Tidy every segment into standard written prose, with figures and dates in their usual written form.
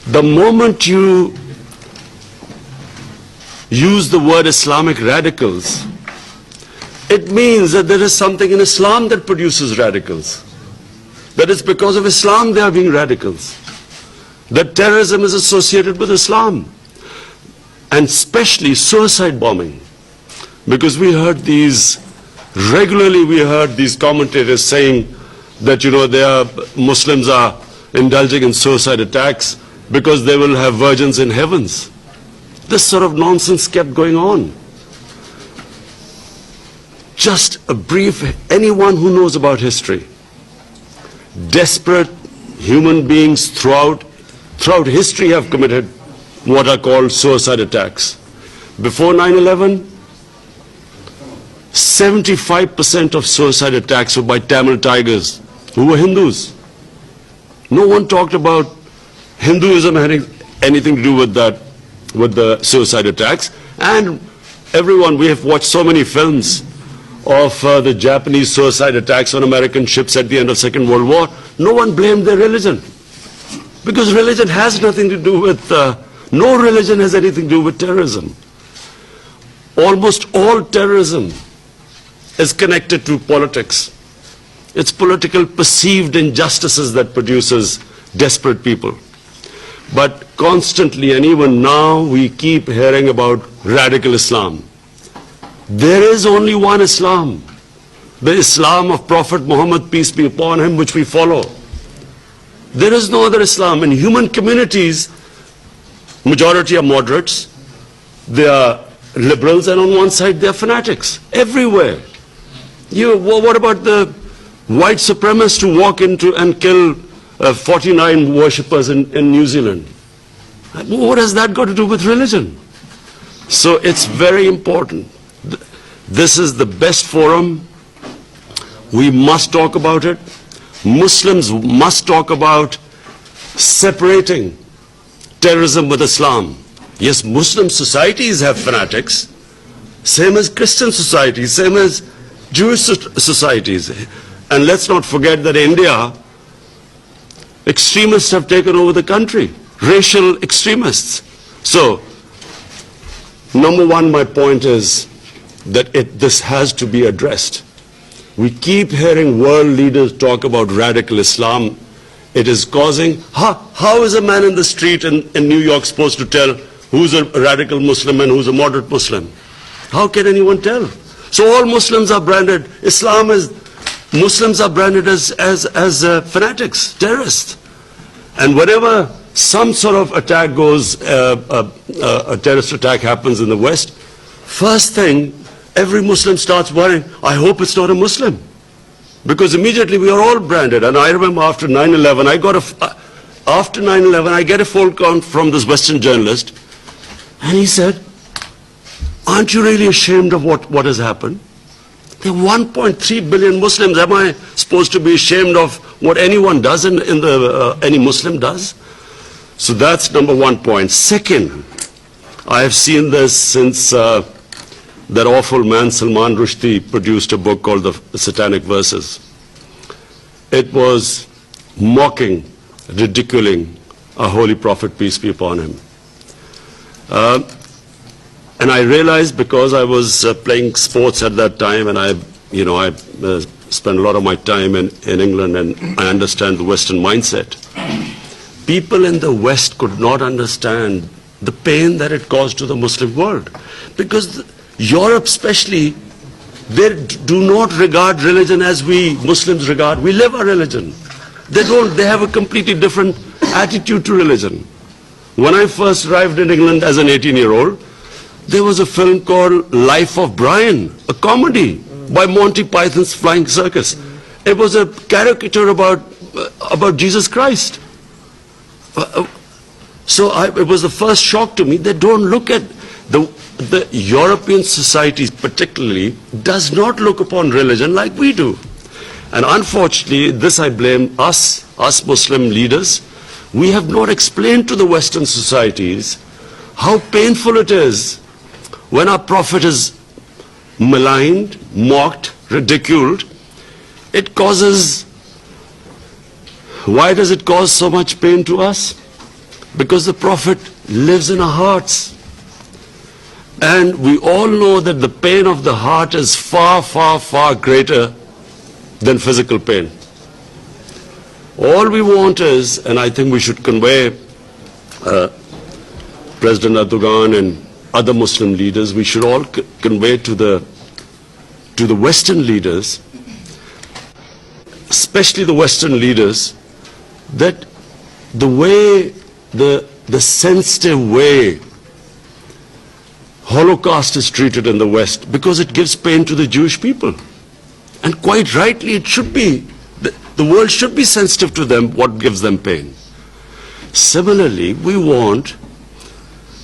The moment you use the word Islamic radicals, it means that there is something in Islam that produces radicals. That it's because of Islam they are being radicals. That terrorism is associated with Islam. And especially suicide bombing. Because regularly we heard these commentators saying that, Muslims are indulging in suicide attacks because they will have virgins in heavens. This sort of nonsense kept going on. Just a brief, anyone who knows about history, desperate human beings throughout history have committed what are called suicide attacks. Before 9/11, 75% of suicide attacks were by Tamil tigers who were Hindus. No one talked about Hinduism having anything to do with that, with the suicide attacks. And we have watched so many films of the Japanese suicide attacks on American ships at the end of Second World War. No one blamed their religion. Because religion has nothing to do with, no religion has anything to do with terrorism. Almost all terrorism is connected to politics. It's political perceived injustices that produces desperate people. But constantly, and even now, we keep hearing about radical Islam. There is only one Islam, the Islam of Prophet Muhammad, peace be upon him, which we follow. There is no other Islam. In human communities, majority are moderates, they are liberals, and on one side they are fanatics. Everywhere. What about the white supremacists who walk into and kill 49 worshippers in New Zealand? What has that got to do with religion? So it's very important. This is the best forum. We must talk about it. Muslims must talk about separating terrorism with Islam. Yes, Muslim societies have fanatics, same as Christian societies, same as Jewish societies. And let's not forget that in India, extremists have taken over the country, racial extremists. So, number one, my point is that this has to be addressed. We keep hearing world leaders talk about radical Islam. It is causing, how is a man in the street in New York supposed to tell who's a radical Muslim and who's a moderate Muslim? How can anyone tell? So all Muslims are branded, Muslims are branded as fanatics, terrorists. And whenever some sort of attack goes, a terrorist attack happens in the West, first thing, every Muslim starts worrying, I hope it's not a Muslim. Because immediately we are all branded. And I remember after 9/11, I get a phone call from this Western journalist, and he said, aren't you really ashamed of what has happened? There are 1.3 billion Muslims. Am I supposed to be ashamed of what anyone does, any Muslim does? So that's number one point. Second, I have seen this since that awful man Salman Rushdie produced a book called The Satanic Verses. It was mocking, ridiculing our holy prophet, peace be upon him. And I realized, because I was playing sports at that time, and I spent a lot of my time in England, and I understand the Western mindset. People in the West could not understand the pain that it caused to the Muslim world. Because Europe especially, they do not regard religion as we Muslims regard. We live our religion. They have a completely different attitude to religion. When I first arrived in England as an 18-year-old, there was a film called Life of Brian, a comedy by Monty Python's Flying Circus. It was a caricature about Jesus Christ. So it was the first shock to me. They don't look at the European societies particularly does not look upon religion like we do. And unfortunately, this I blame us Muslim leaders. We have not explained to the Western societies how painful it is when our prophet is maligned, mocked, ridiculed. It causes, why does it cause so much pain to us? because the Prophet lives in our hearts. And we all know that the pain of the heart is far, far, far greater than physical pain. All we want is, and I think we should convey, President Erdogan and other Muslim leaders, we should all convey to the Western leaders, especially the Western leaders, that the way, the sensitive way Holocaust is treated in the West, because it gives pain to the Jewish people. And quite rightly it should be. The world should be sensitive to them, what gives them pain. Similarly, we want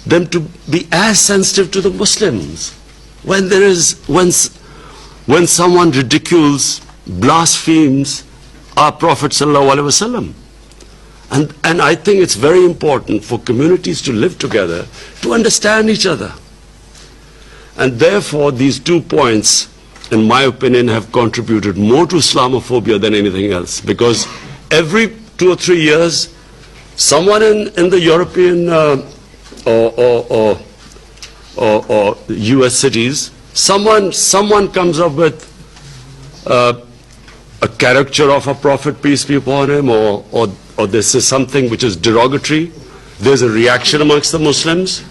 them to be as sensitive to the Muslims. When someone ridicules, blasphemes our Prophet sallallahu alaihi wasallam. And I think it's very important for communities to live together, to understand each other. And therefore, these 2 points, in my opinion, have contributed more to Islamophobia than anything else. Because every 2 or 3 years, someone in the European or US cities, someone comes up with a caricature of a prophet, peace be upon him, or this is something which is derogatory. There's a reaction amongst the Muslims,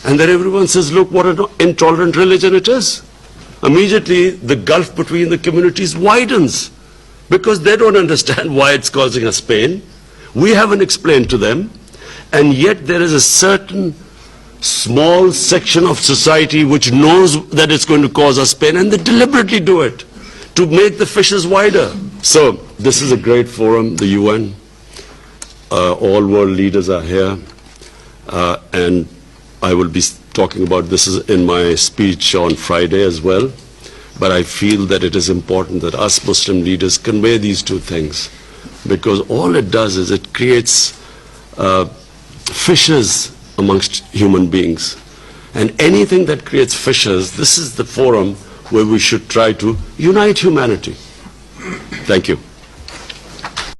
and then everyone says, look what an intolerant religion it is. Immediately the gulf between the communities widens, because they don't understand why it's causing us pain. We haven't explained to them, and yet there is a certain small section of society which knows that it's going to cause us pain, and they deliberately do it to make the fissures wider. So this is a great forum, the UN. All world leaders are here, and I will be talking about this in my speech on Friday as well. But I feel that it is important that us Muslim leaders convey these 2 things, because all it does is it creates fissures amongst human beings. And anything that creates fissures, this is the forum where we should try to unite humanity. Thank you.